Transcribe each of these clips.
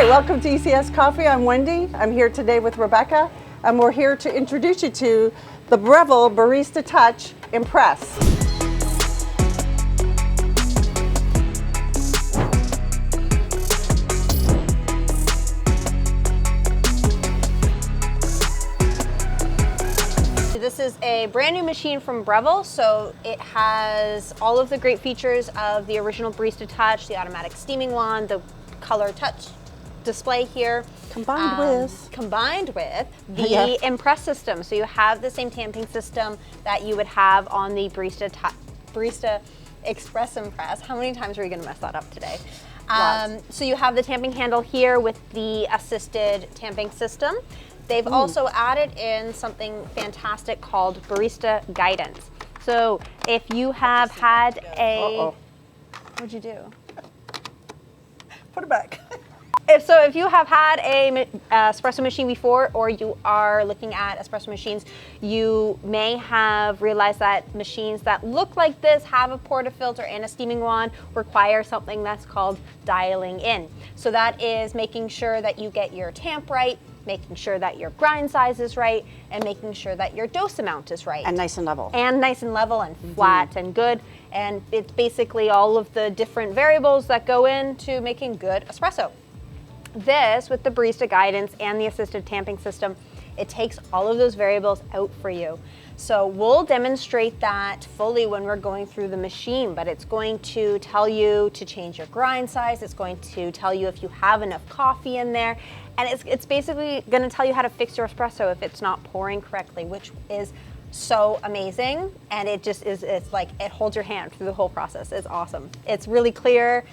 Hi, welcome to ECS Coffee. I'm Wendy. I'm here today with Rebecca, and we're here to introduce you to the Breville Barista Touch Impress. This is a brand new machine from Breville, so it has all of the great features of the original Barista Touch, the automatic steaming wand, the color touch display here. Combined with the Impress system. So you have the same tamping system that you would have on the Barista Express Impress. How many times are we gonna mess that up today? So you have the tamping handle here with the assisted tamping system. They've also added in something fantastic called Barista Guidance. So if you have had a, what'd you do? Put it back. If you have had a espresso machine before, or you are looking at espresso machines, you may have realized that machines that look like this, have a portafilter and a steaming wand, require something that's called dialing in. So that is making sure that you get your tamp right, making sure that your grind size is right, and making sure that your dose amount is right. And nice and level. And nice and level and flat and good. And it's basically all of the different variables that go into making good espresso. This, with the Barista Guidance and the assisted tamping system, it takes all of those variables out for you. So we'll demonstrate that fully when we're going through the machine, but it's going to tell you to change your grind size. It's going to tell you if you have enough coffee in there. And it's basically going to tell you how to fix your espresso if it's not pouring correctly, which is so amazing. And it just is, it's like, it holds your hand through the whole process. It's awesome. It's really clear.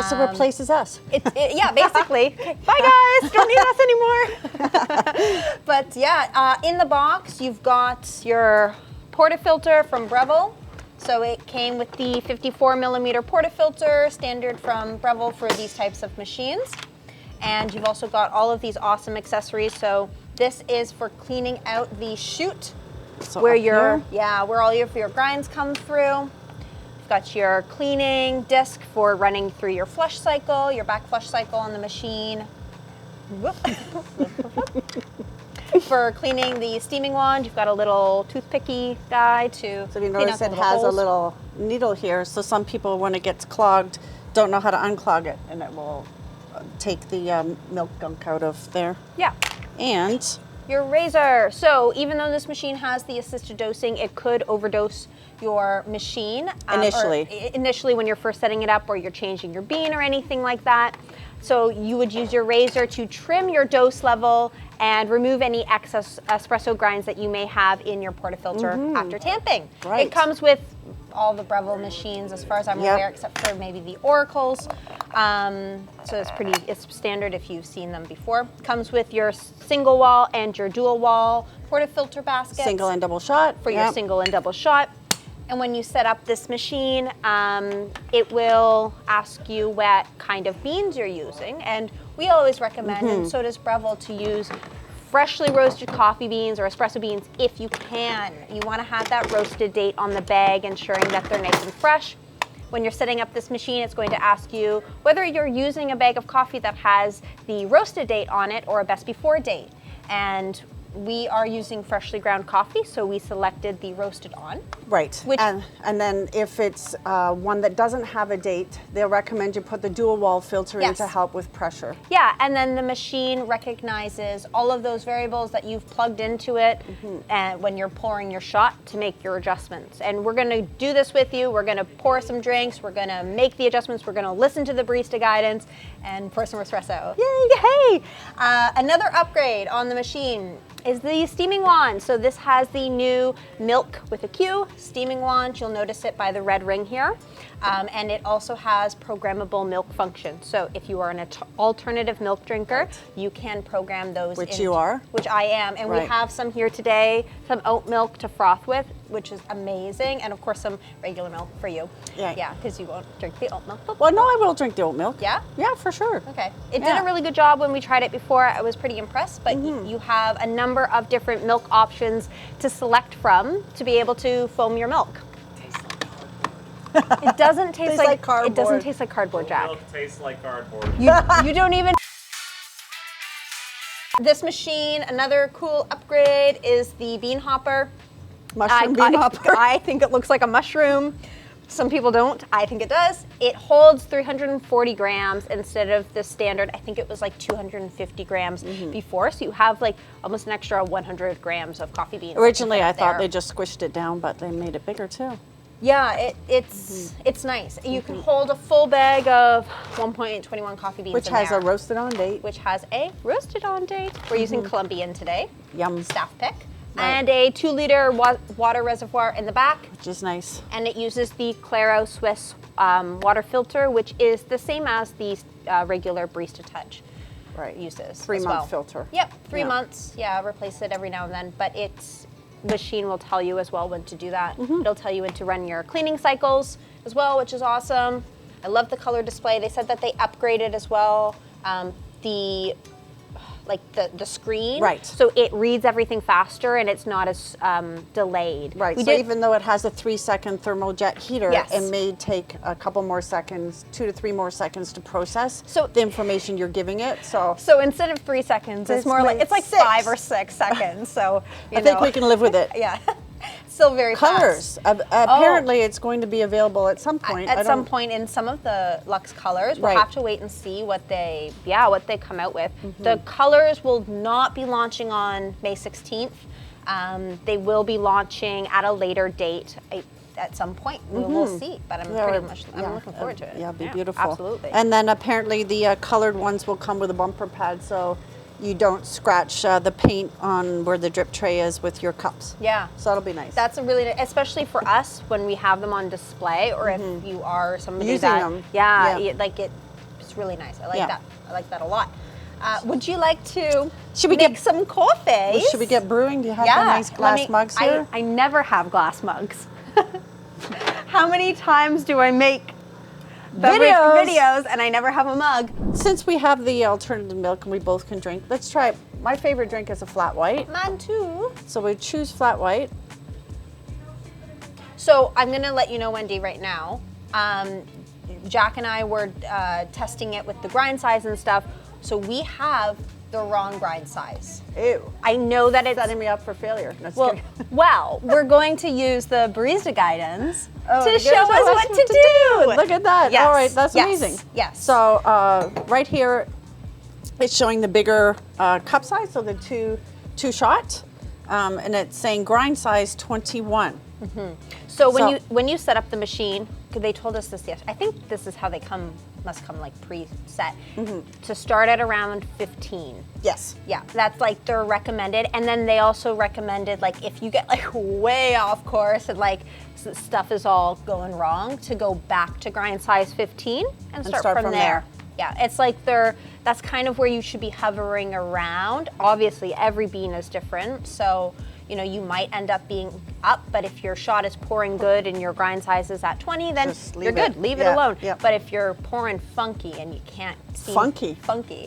So it replaces us. Yeah, basically. Bye guys, don't need us anymore. But yeah, in the box, you've got your portafilter from Breville. So it came with the 54 millimeter portafilter, standard from Breville for these types of machines. And you've also got all of these awesome accessories. So this is for cleaning out the chute, where where all of your grinds come through. You've got your cleaning disc for running through your flush cycle, your back flush cycle on the machine. For cleaning the steaming wand, you've got a little toothpicky guy to. So you notice it has a little needle here. So some people, when it gets clogged, don't know how to unclog it, and it will take the milk gunk out of there. Yeah. And your razor. So even though this machine has the assisted dosing, it could overdose your machine. Initially when you're first setting it up, or you're changing your bean or anything like that. So you would use your razor to trim your dose level and remove any excess espresso grinds that you may have in your portafilter after tamping. Right. It comes with all the Breville machines, as far as I'm aware, except for maybe the Oracles. So it's standard if you've seen them before. Comes with your single wall and your dual wall portafilter baskets. Single and double shot. For your single and double shot. And when you set up this machine, it will ask you what kind of beans you're using. And we always recommend, and so does Breville, to use freshly roasted coffee beans or espresso beans if you can. You want to have that roasted date on the bag, ensuring that they're nice and fresh. When you're setting up this machine, it's going to ask you whether you're using a bag of coffee that has the roasted date on it or a best before date. And we are using freshly ground coffee, so we selected the roasted on. Right, and then if it's one that doesn't have a date, they'll recommend you put the dual wall filter in to help with pressure. Yeah, and then the machine recognizes all of those variables that you've plugged into it and when you're pouring your shot to make your adjustments. And we're gonna do this with you. We're gonna pour some drinks, we're gonna make the adjustments, we're gonna listen to the Barista Guidance and pour some espresso. Yay! Another upgrade on the machine is the steaming wand. So this has the new milk with a Q steaming wand. You'll notice it by the red ring here. And it also has programmable milk function. So if you are an alternative milk drinker, you can program those. Which you are. Which I am. And we have some here today, some oat milk to froth with, which is amazing. And of course some regular milk for you. Yeah, because you won't drink the oat milk. Well, no, I will drink the oat milk. Yeah? Yeah, for sure. Okay. It did a really good job when we tried it before. I was pretty impressed, but you have a number of different milk options to select from to be able to foam your milk. It doesn't taste like cardboard. It doesn't taste like cardboard, Jack. Milk tastes like cardboard. You don't even. This machine, another cool upgrade is the bean hopper. Mushroom bean hopper. I think it looks like a mushroom. Some people don't. I think it does. It holds 340 grams instead of the standard, I think it was like 250 grams before. So you have like almost an extra 100 grams of coffee beans. Originally, I thought they just squished it down, but they made it bigger too. Yeah, it's nice. You can hold a full bag of 1.21 coffee beans Which in has there, a roasted on date. which has a roasted on date. We're using Colombian today, Yum. staff pick, Right. and a 2-liter water reservoir in the back. Which is nice. And it uses the Claro Swiss water filter, which is the same as the regular Barista Touch Right. uses. 3-month filter. Yep, 3 Yeah. months. Yeah, replace it every now and then. But its machine will tell you as well when to do that. It'll tell you when to run your cleaning cycles as well, which is awesome. I love the color display. They said that they upgraded as well the screen. Right. So it reads everything faster and it's not as delayed. Right, We so did- even though it has a 3-second thermal jet heater, Yes. it may take a couple more seconds, 2 to 3 more seconds to process So- the information you're giving it. So So instead of 3 seconds, it's more like, it's like 6. 5 or 6 seconds. So I think we can live with it. Yeah, still very Colors. fast. Apparently, it's going to be available at some point. At some point in some of the Luxe colors, we'll Right. have to wait and see what they come out with. The colors will not be launching on May 16th. They will be launching at a later date at some point. We'll see, but I'm looking forward to it. Yeah, it'll be beautiful. Absolutely. And then apparently the colored ones will come with a bumper pad, so you don't scratch the paint on where the drip tray is with your cups. Yeah. So that'll be nice. That's a really, especially for us when we have them on display, or if you are somebody Using that, them. yeah, Yeah. it's really nice. I like Yeah. that. I like that a lot. Would you like to Should we make get- some coffee? Should we get brewing? Do you have the nice glass mugs here? I never have glass mugs. How many times do I make videos and I never have a mug? Since we have the alternative milk and we both can drink, let's try it. My favorite drink is a flat white. Mine too. So we choose flat white. So I'm gonna let you know, Wendy, right now. Jack and I were testing it with the grind size and stuff. So we have the wrong grind size. Ew. I know that it's Setting me up for failure. No, just well. kidding. Well, we're going to use the barista guidance Oh, to you show gotta us what to do. Look at that. Yes, All right, that's yes, amazing. yes. So right here, it's showing the bigger cup size, so the two shot, and it's saying grind size 21. So So- when you set up the machine, 'cause they told us this yesterday. I think this is how they must come like preset to start at around 15. Yes. Yeah, that's like their recommended. And then they also recommended, like, if you get like way off course and like stuff is all going wrong, to go back to grind size 15 and start from there. Yeah, it's like that's kind of where you should be hovering around. Obviously, every bean is different, so you might end up being up, but if your shot is pouring good and your grind size is at 20, then Just you're leave good. it. Leave it Yeah, alone. yeah. But if you're pouring funky and you can't seem Funky?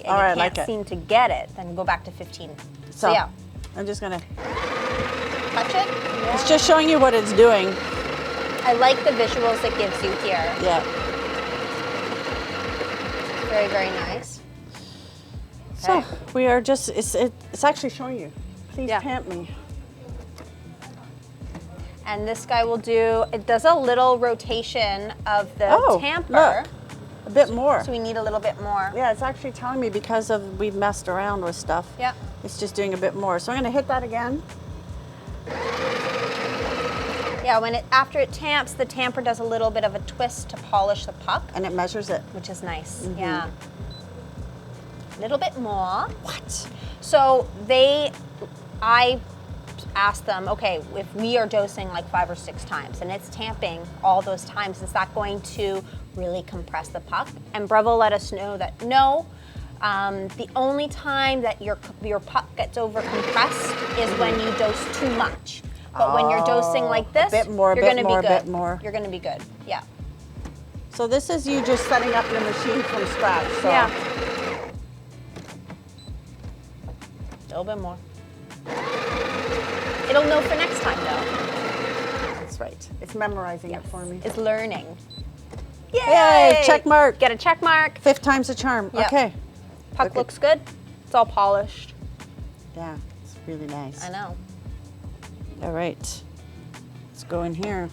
and All right, you I can't like it. seem to get it, then go back to 15. So yeah, I'm just gonna. touch it. It's just showing you what it's doing. I like the visuals it gives you here. Yeah. Very, very nice. So Okay. we are just. It's actually showing you. Please Yeah. pant me. And this guy it does a little rotation of the Oh, tamper. look. A bit more. So we need a little bit more. Yeah, it's actually telling me because we've messed around with stuff. Yeah. It's just doing a bit more. So I'm gonna hit that again. Yeah, after it tamps, the tamper does a little bit of a twist to polish the puck, And it measures it. which is nice. Yeah. A little bit more. What? So I asked them, okay, if we are dosing like 5 or 6 times and it's tamping all those times, is that going to really compress the puck? And Breville let us know that no. The only time that your puck gets over compressed is when you dose too much. But when you're dosing like this, bit more, you're bit gonna more, be good. bit more. You're gonna be good. Yeah. So this is you just setting up your machine from scratch. So Yeah. A little bit more. It'll know for next time though. that's right. It's memorizing it for me. It's learning. Yay! Check mark. Get a check mark. 5th time's a charm. Yep. Okay. Puck Okay. looks good. It's all polished. Yeah, it's really nice. I know. All right, let's go in here.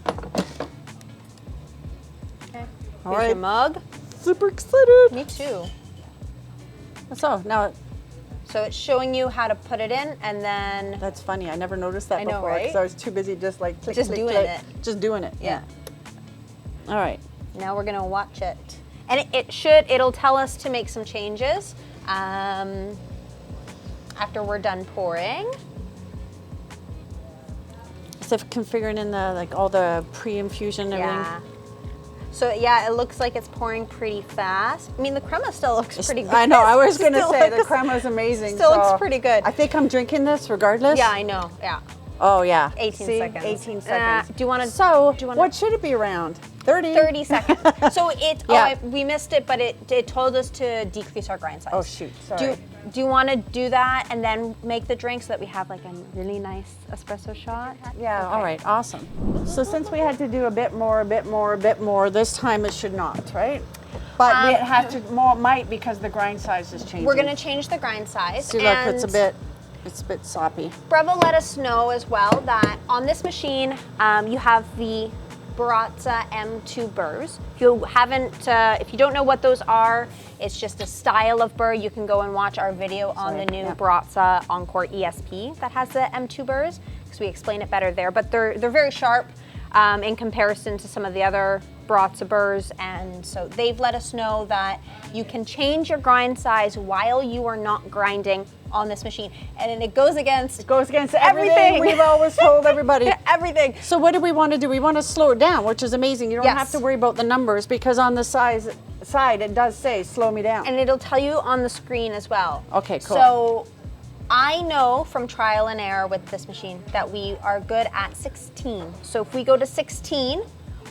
Okay. All Here's right. your mug. Super excited. Me too. So now, So it's showing you how to put it in, and then that's funny. I never noticed that I know, before right? because I was too busy just like click, Just click, doing click. it. Just doing it. Yeah. All right. now we're gonna watch it. And it'll tell us to make some changes after we're done pouring. So configuring in the like all the pre-infusion and everything. Yeah. So yeah, it looks like it's pouring pretty fast. I mean, the crema still looks pretty good. I know. I was going to Still say the looks- crema is amazing. Still so looks pretty good. I think I'm drinking this regardless. Yeah, I know. Yeah. Oh yeah. 18 See? seconds. 18 seconds. Do you want to? So do you wanna- what should it be around? 30. 30 seconds. So it. Yeah. We missed it, but it told us to decrease our grind size. Oh shoot. Sorry. Do you want to do that and then make the drink so that we have like a really nice espresso shot? Yeah, Okay. all right, awesome. So since we had to do a bit more, this time it should not, right? But we have to, more might because the grind size is changing. We're going to change the grind size. See, look, it's a bit soppy. Breville let us know as well that on this machine, you have the Baratza M2 burrs. If you haven't, if you don't know what those are, it's just a style of burr. You can go and watch our video on the new Baratza Encore ESP that has the M2 burrs, because we explain it better there. But they're very sharp in comparison to some of the other Baratza burrs, and so they've let us know that you can change your grind size while you are not grinding on this machine, and it goes against everything we've always told everybody. everything. So what do we want to do? We want to slow it down, which is amazing. You don't have to worry about the numbers because on the side it does say slow me down. And it'll tell you on the screen as well. Okay, cool. So I know from trial and error with this machine that we are good at 16. So if we go to 16,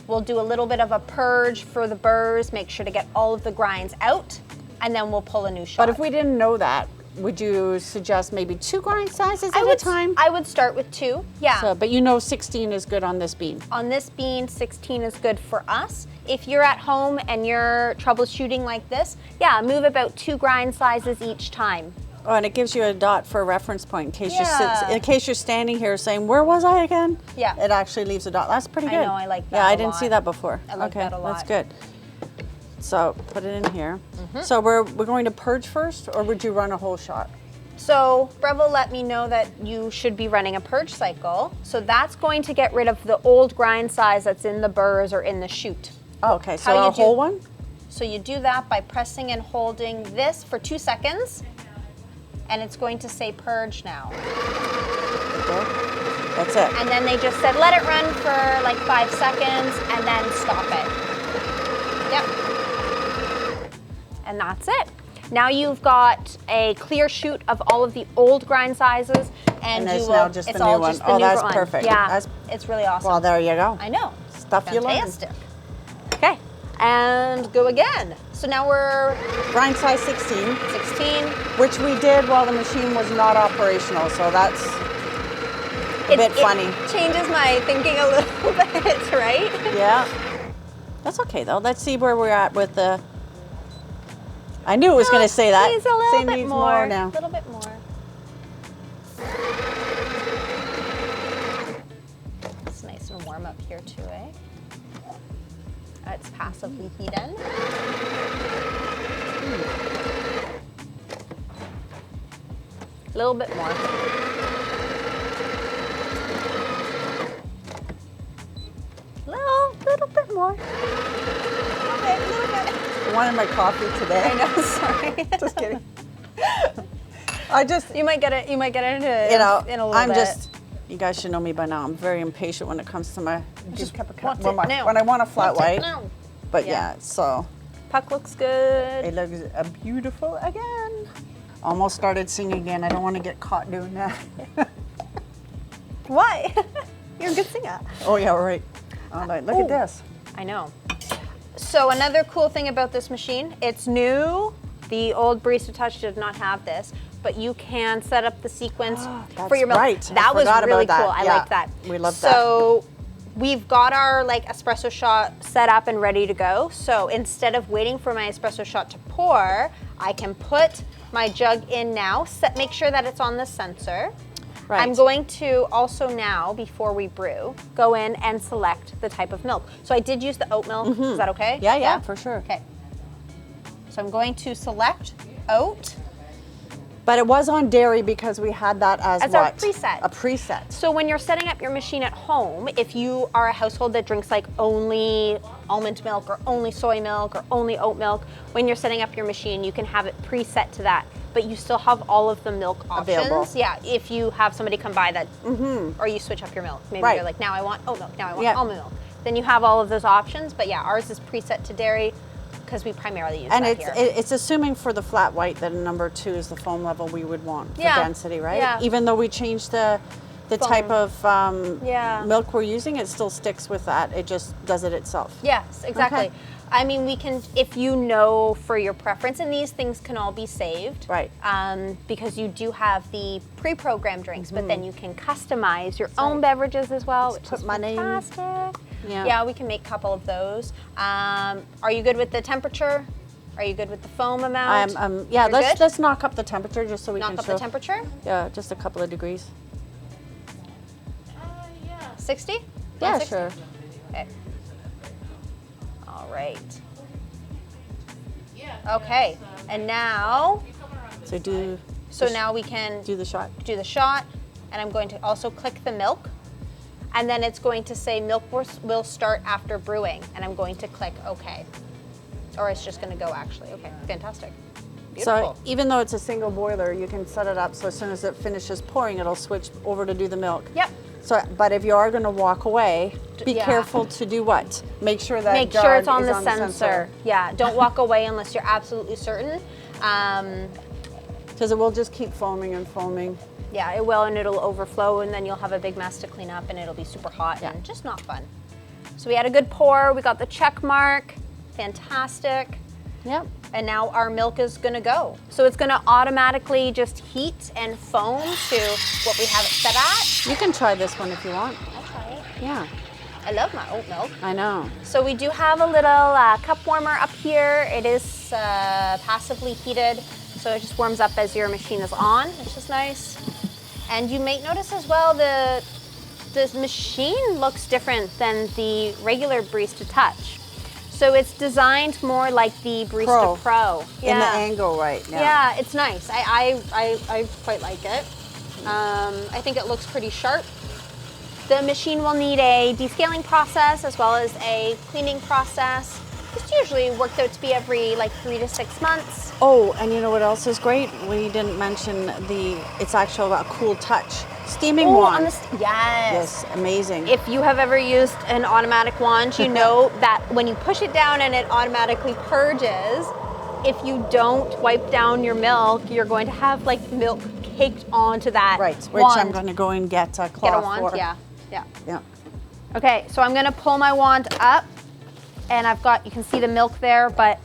we'll do a little bit of a purge for the burrs, make sure to get all of the grinds out, and then we'll pull a new shot. But if we didn't know that, would you suggest maybe 2 grind sizes at a time? I would start with 2, yeah. So, but you know 16 is good on this bean. On this bean, 16 is good for us. If you're at home and you're troubleshooting like this, yeah, move about 2 grind sizes each time. Oh, and it gives you a dot for a reference point in case Yeah. in case you're standing here saying, where was I again? Yeah. It actually leaves a dot. That's pretty I good. know, I like that Yeah, I a didn't see lot. that before. I like okay, that a lot. that's good. So put it in here. So we're going to purge first, or would you run a whole shot? So Breville let me know that you should be running a purge cycle. So that's going to get rid of the old grind size that's in the burrs or in the chute. Oh, okay, so How a you do- whole one? So you do that by pressing and holding this for 2 seconds, and it's going to say purge now. Okay. That's it. And then they just said let it run for like 5 seconds and then stop it. Yep. And that's it. Now you've got a clear chute of all of the old grind sizes, and it's you now will, just it's the new all one. just the Oh, new that's one. perfect. Yeah, it's really awesome. Well, there you go. I know. Stuff you learn. Fantastic. Okay, and go again. So now we're Grind size 16, 16. which we did while the machine was not operational, so that's a bit funny. It changes my thinking a little bit, right? Yeah. That's okay though. Let's see where we're at with the. I knew it was going to say that. Needs a little Say bit needs more. now. A little bit more. It's nice and warm up here too, eh? It's passively heated. A little bit more. Little bit more. Okay, a little bit. I wanted my coffee today. I know, sorry. Just kidding. You might get it. You might get it into, You know, in a little I'm bit. just. You guys should know me by now. I'm very impatient when it comes to my. Just when, want it now. when I want a flat Want it white. now. But Yeah. yeah, so Puck looks good. it looks beautiful again. Almost started singing again. I don't want to get caught doing that. Why? You're a good singer. Oh yeah, right. All right, look Ooh. at this. I know. So another cool thing about this machine, it's new. The old Barista Touch did not have this, but you can set up the sequence for your milk. right. I That was forgot really about that. cool. I Yeah. like that. We love that. So we've got our like espresso shot set up and ready to go. So instead of waiting for my espresso shot to pour, I can put my jug in now. Make sure that it's on the sensor. Right. I'm going to also now, before we brew, go in and select the type of milk. So I did use the oat milk. Is that okay? Yeah, for sure. Okay. So I'm going to select oat. But it was on dairy because we had that as As what? our preset. A preset. So when you're setting up your machine at home, if you are a household that drinks like only almond milk or only soy milk or only oat milk, when you're setting up your machine, you can have it preset to that. But you still have all of the milk options. Available. Yeah, if you have somebody come by that, or you switch up your milk. Maybe Right. you're like, now I want oat milk, now I want almond milk. Then you have all of those options. But yeah, ours is preset to dairy because we primarily use And that it's here. it's assuming for the flat white that number 2 is the foam level we would want for Yeah. density, right? Yeah. Even though we changed the type of Yeah. milk we're using, it still sticks with that. It just does it itself. Yes, exactly. Okay. I mean, we can, if you know for your preference, and these things can all be saved. Right. Because you do have the pre-programmed drinks, but then you can customize your own beverages as well, which put is my name. fantastic. Yeah. Yeah, we can make a couple of those. Are you good with the temperature? Are you good with the foam amount? Yeah, You're good? let's knock up the temperature just so we Knock can up show. the temperature? Yeah, just a couple of degrees. 60? Yeah, 160? sure. Okay. All right. Okay, and now, So now we can do the shot. do the shot, and I'm going to also click the milk, and then it's going to say milk will start after brewing, and I'm going to click OK. Or it's just going to go actually. Okay, fantastic. Beautiful. So even though it's a single boiler, you can set it up so as soon as it finishes pouring, it'll switch over to do the milk. Yep. So, but if you are going to walk away, be Yeah. careful to do what? Make sure that Make sure jug it's on is the sensor. Yeah, don't walk away unless you're absolutely certain. Because it will just keep foaming and foaming. Yeah, it will, and it'll overflow, and then you'll have a big mess to clean up, and it'll be super hot Yeah. and just not fun. So we had a good pour. We got the check mark. Fantastic. Yep. And now our milk is gonna go. So it's gonna automatically just heat and foam to what we have it set at. You can try this one if you want. I'll try it. Yeah, I love my oat milk. I know. So we do have a little cup warmer up here. It is passively heated, so it just warms up as your machine is on, which is nice. And you may notice as well this machine looks different than the regular Barista Touch. So it's designed more like the Barista Pro. In the angle, right? Yeah, it's nice. I quite like it. I think it looks pretty sharp. The machine will need a descaling process as well as a cleaning process. It's usually worked out to be every like 3 to 6 months. Oh, and you know what else is great? We didn't mention it's actually a cool touch. Steaming wand. Yes. Yes, amazing. If you have ever used an automatic wand, you know that when you push it down and it automatically purges, if you don't wipe down your milk, you're going to have like milk caked onto that Right, which wand. I'm going to go and get a cloth Get a wand? for. Yeah. Yeah. Okay, so I'm gonna pull my wand up, and you can see the milk there, but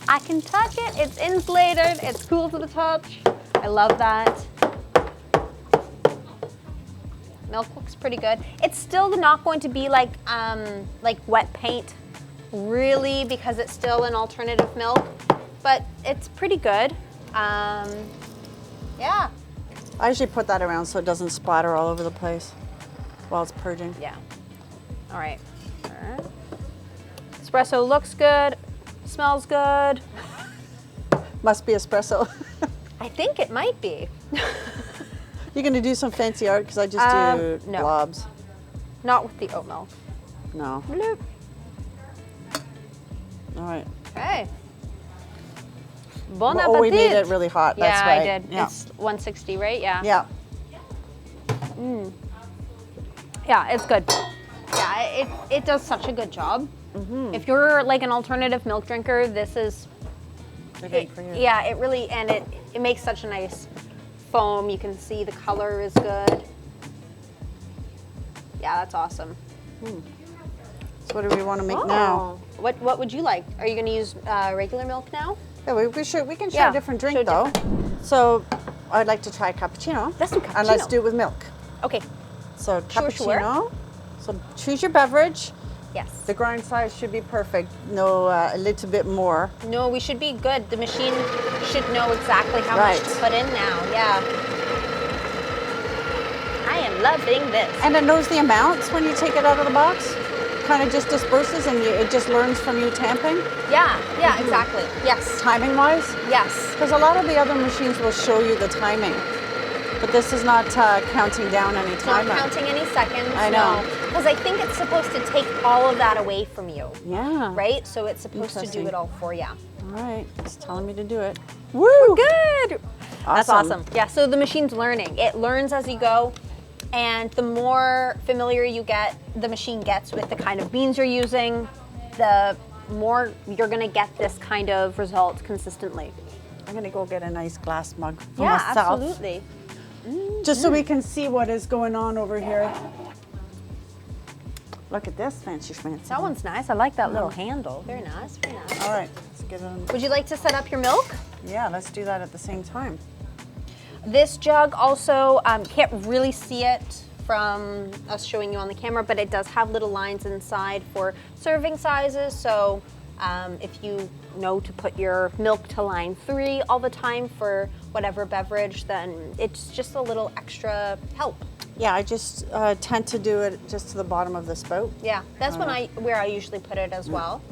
I can touch it. It's insulated. It's cool to the touch. I love that. Milk looks pretty good. It's still not going to be like wet paint, really, because it's still an alternative milk, but it's pretty good. Yeah. I usually put that around so it doesn't splatter all over the place while it's purging. Yeah. All right. Espresso looks good, smells good. Must be espresso. I think it might be. You're going to do some fancy art because I just do no. blobs. Not with the oat milk. No. Bloop. All right. Okay. Bon Oh, we made appetit. it really hot. Yeah, That's right. I did. Yeah. It's 160, right? Yeah. Yeah. Yeah, it's good. Yeah, it does such a good job. If you're like an alternative milk drinker, this is. Okay, for you. Yeah, it really, and it makes such a nice foam. You can see the color is good. Yeah, that's awesome. So what do we want to make now? What would you like? Are you going to use regular milk now? Yeah, we can try Yeah, a different drink show though. So I'd like to try cappuccino. Let's do And let's cappuccino. do it with milk. Okay. So Sure, cappuccino. sure. So choose your beverage. Yes. The grind size should be perfect. No, a little bit more. No, we should be good. The machine should know exactly how Right. much to put in now. Yeah. I am loving this. And it knows the amounts when you take it out of the box? Kind of just disperses and it just learns from you tamping? Yeah, exactly. Yes. Timing-wise? Yes. Because a lot of the other machines will show you the timing. But this is not counting down any It's not timer. counting any seconds. I know. Because I think it's supposed to take all of that away from you. Yeah. Right? So it's supposed to do Interesting. it all for you. All right. It's telling me to do it. Woo! Good. That's Awesome. awesome. Yeah, so the machine's learning. It learns as you go. And the more familiar the machine gets with the kind of beans you're using, the more you're gonna get this kind of result consistently. I'm going to go get a nice glass mug for Yeah, myself. absolutely. Just so we can see what is going on over here. Look at this fancy schmancy. That one's nice. I like that little handle. Very nice, very nice. All right, let's get it on. Would you like to set up your milk? Yeah, let's do that at the same time. This jug also, can't really see it from us showing you on the camera, but it does have little lines inside for serving sizes. So if you know to put your milk to line 3 all the time for whatever beverage, then it's just a little extra help. Yeah, I just tend to do it just to the bottom of the spout. Yeah, that's where I usually put it as well.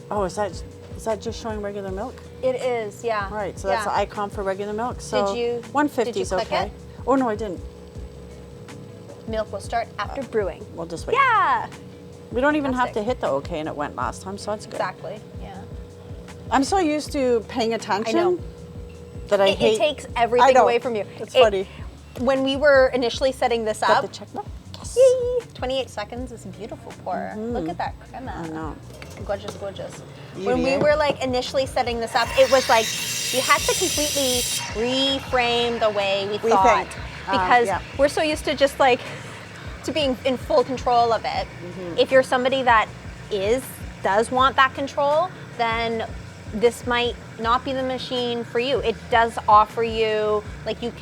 Oh, is that just showing regular milk? It is, yeah. All right, so that's the icon for regular milk. So Did you 150 is click okay. it? Oh no, I didn't. Milk will start after brewing. We'll just wait. Yeah, We don't even have to Fantastic. hit the OK, and it went last time, so that's good. exactly. Yeah. I'm so used to paying attention I know. that I hate. It takes I everything know. away from you. It's funny. When we were initially setting this Got up, the checkbook? Yes. yay, 28 seconds is a beautiful pour. Look at that crema. I know. Gorgeous, gorgeous. Beauty, When we eh? were like initially setting this up, it was like we had to completely reframe the way we thought Rethink. because Yeah. we're so used to just like to being in full control of it. Mm-hmm. If you're somebody that does want that control, then this might not be the machine for you. It does offer you, like you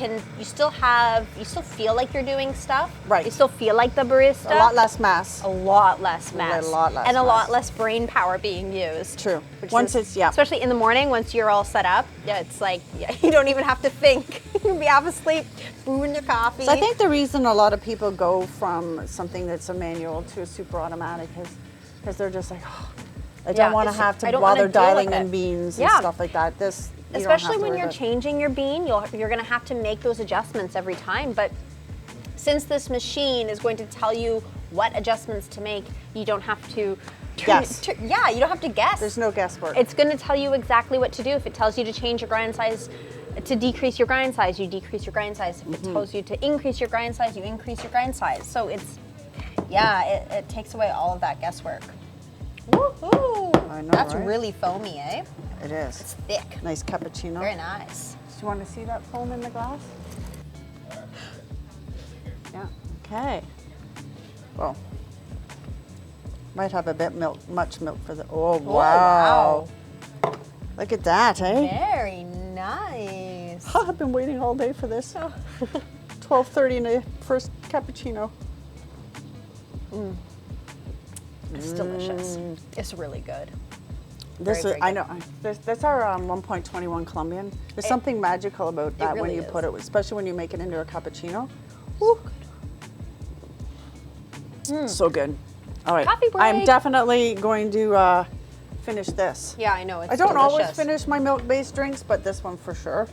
still feel like you're doing stuff. Right. You still feel like the barista. A lot less mass. A lot less mess. A lot less and a lot mess. less brain power being used. True. Which Once is- it's, yeah. Especially in the morning, once you're all set up, yeah, it's like you don't even have to think. You'll be half asleep, brewing your coffee. So I think the reason a lot of people go from something that's a manual to a super automatic is because they're just like, oh, I don't want to it's- have I to don't wanna bother deal with dialing in it. beans and Yeah. stuff like that. This, you don't especially have to when worry you're about it. changing your bean, you're going to have to make those adjustments every time. But since this machine is going to tell you what adjustments to make, you don't have to Guess. you don't have to guess. There's no guesswork. It's going to tell you exactly what to do. If it tells you to change your grind size, to decrease your grind size, you decrease your grind size. If it tells you to increase your grind size, you increase your grind size. So it takes away all of that guesswork. Woohoo! I know, That's right? really foamy, eh? It is. It's thick. Nice cappuccino. Very nice. Do you want to see that foam in the glass? Yeah. Okay. Well, might have a bit much milk for the. Oh wow! wow. Look at that, eh? Very nice. I've been waiting all day for this. 12:30 in the first cappuccino. It's delicious. It's really good. This Very, is, very I know. That's our 1.21 Colombian. There's something magical about that when really you is. put it, especially when you make it into a cappuccino. So good. All right. Coffee break. I'm definitely going to finish this. Yeah, I know. It's I don't always delicious. finish my milk-based drinks, but this one for sure.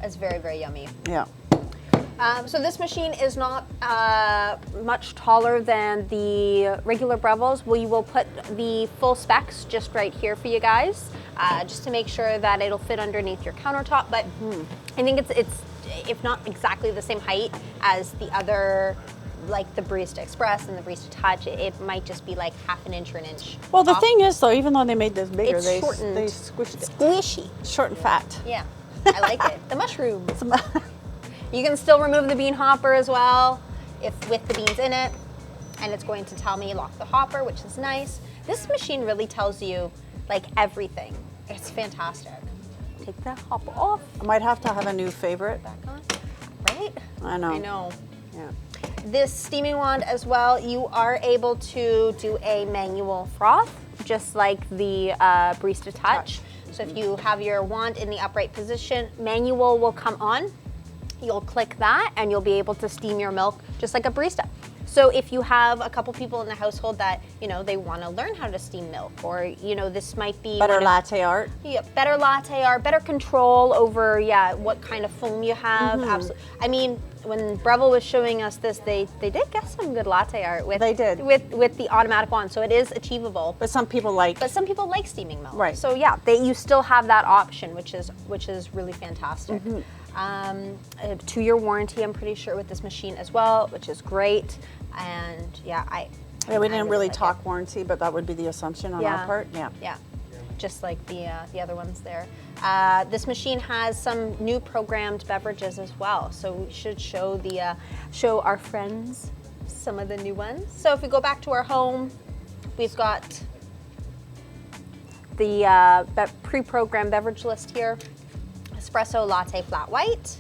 It's very, very yummy. Yeah. So this machine is not much taller than the regular Breville's. We will put the full specs just right here for you guys, just to make sure that it'll fit underneath your countertop. But I think it's if not exactly the same height as the other, like the Barista Express and the Barista Touch. It might just be like half an inch or an inch. Well, the off. thing is, though, even though they made this bigger, It's they shortened. squished it. Squishy. Short and fat. Yeah, I like it. The mushrooms. You can still remove the bean hopper as well, if with the beans in it, and it's going to tell me lock the hopper, which is nice. This machine really tells you like everything. It's fantastic. Take the hopper off, I might have to have a new favorite. back on, right? I know. I know. Yeah. This steaming wand as well, you are able to do a manual froth, just like the Barista Touch. So if you have your wand in the upright position, manual will come on. You'll click that and you'll be able to steam your milk just like a barista. So if you have a couple people in the household that, you know, they want to learn how to steam milk, or, you know, this might be better latte art. Yeah, better latte art, better control over, what kind of foam you have. Absolutely. I mean, when Breville was showing us this, they did get some good latte art with They did. with the automatic wand, so it is achievable. But some people like. But some people like steaming milk. Right. So yeah, you still have that option, which is really fantastic. 2-year warranty, I'm pretty sure, with this machine as well, which is great. And yeah, we didn't really like talk it. warranty, but that would be the assumption on our part. Yeah. Yeah, just like the other ones there. This machine has some new programmed beverages as well, so we should show our friends some of the new ones. So if we go back to our home, we've got the pre-programmed beverage list here: espresso, latte, flat white,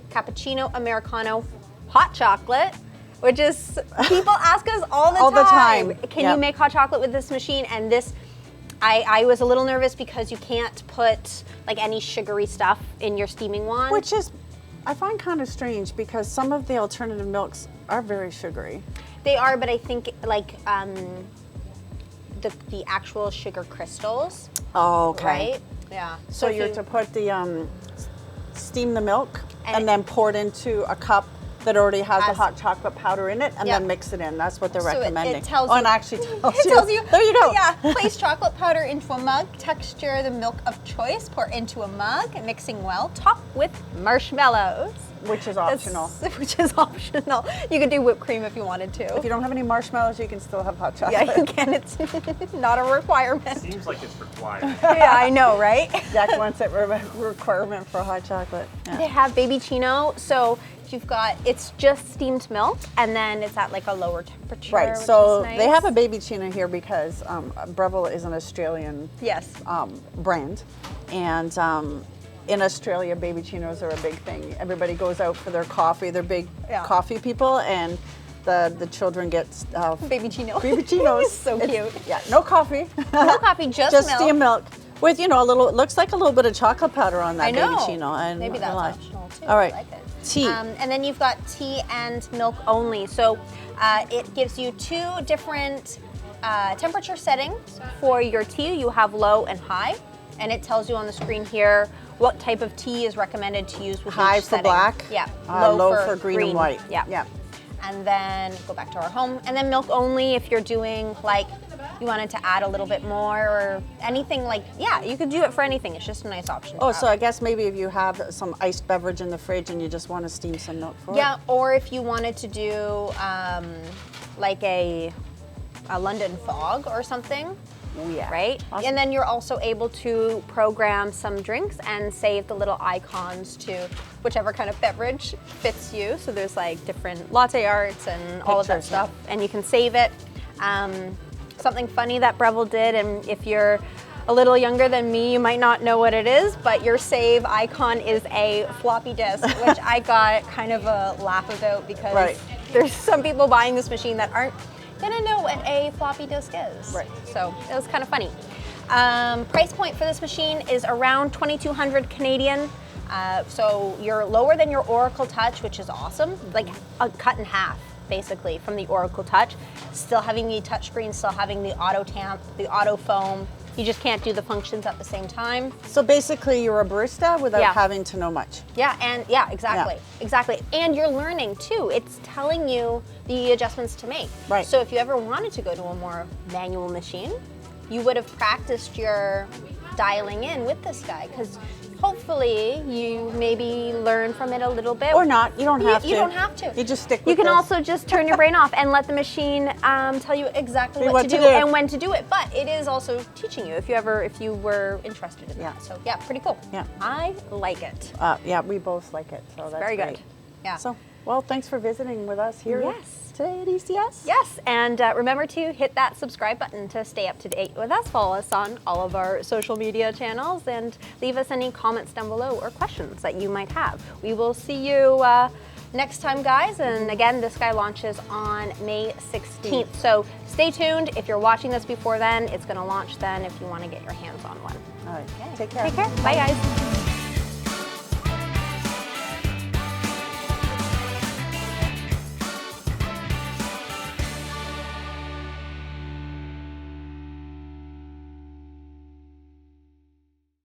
cappuccino, Americano, hot chocolate. Which is, people ask us all the time. Can you make hot chocolate with this machine? And this, I was a little nervous because you can't put like any sugary stuff in your steaming wand. Which is, I find kind of strange because some of the alternative milks are very sugary. They are, but I think like the actual sugar crystals. Oh, okay. Right? Yeah. So you're to put the, steam the milk and then pour it into a cup that already has the hot chocolate powder in it, and then mix it in. That's what they're recommending. It tells you. you. And actually tells it you. tells you. There you go. Yeah. Place chocolate powder into a mug. Texture the milk of choice. Pour into a mug. Mixing well. Top with marshmallows. Which is optional. Which is optional. You could do whipped cream if you wanted to. If you don't have any marshmallows, you can still have hot chocolate. Yeah, you can. It's not a requirement. Seems like it's required. Yeah, I know, right? Jack wants it requirement for hot chocolate. Yeah. They have baby chino, so you've got, it's just steamed milk, and then it's at like a lower temperature. Right, which so is nice. they have a baby chino here because Breville is an Australian brand, and in Australia, baby chinos are a big thing. Everybody goes out for their coffee. They're big coffee people, and the children get baby chino. Baby chinos. So cute. Yeah, no coffee. No coffee, just milk. Steamed milk with a little. It looks like a little bit of chocolate powder on that I know. baby chino. And maybe that's optional too. All right. I like it. Tea. And then you've got tea and milk only. So it gives you 2 different temperature settings for your tea. You have low and high, and it tells you on the screen here what type of tea is recommended to use with High each for setting. black. Yeah. Low for green and white. Yeah. Yeah. And then go back to our home. And then milk only if you're doing like, you wanted to add a little bit more or anything like, you could do it for anything. It's just a nice option. Oh, so I guess maybe if you have some iced beverage in the fridge and you just want to steam some milk for it. Yeah, or if you wanted to do like a London fog or something. Yeah. Right? Awesome. And then you're also able to program some drinks and save the little icons to whichever kind of beverage fits you. So there's like different latte arts and all of that Pictures, stuff. And you can save it. Something funny that Breville did, and if you're a little younger than me, you might not know what it is, but your save icon is a floppy disk, which I got kind of a laugh about because there's some people buying this machine that aren't gonna know what a floppy disk is. Right. So it was kind of funny. Price point for this machine is around 2,200 Canadian. So you're lower than your Oracle Touch, which is awesome, like a cut in half basically from the Oracle Touch. Still having the touchscreen, still having the auto tamp, the auto foam. You just can't do the functions at the same time. So basically you're a barista without having to know much. Exactly. And you're learning too. It's telling you the adjustments to make. Right. So if you ever wanted to go to a more manual machine, you would have practiced your dialing in with this guy, because hopefully you maybe learn from it a little bit. Or not. You don't have to. You don't have to. You just stick with You can this. also just turn your brain off and let the machine tell you exactly what to do and when to do it. But it is also teaching you if you were interested in that. So yeah, pretty cool. Yeah. I like it. Yeah, we both like it. So that's Very great. good. Yeah. So, well, thanks for visiting with us here today at ECS. Yes, and remember to hit that subscribe button to stay up to date with us. Follow us on all of our social media channels and leave us any comments down below or questions that you might have. We will see you next time, guys. And again, this guy launches on May 16th. So stay tuned. If you're watching this before then, it's going to launch then if you want to get your hands on one. All right. Take care. Take care. Bye, guys.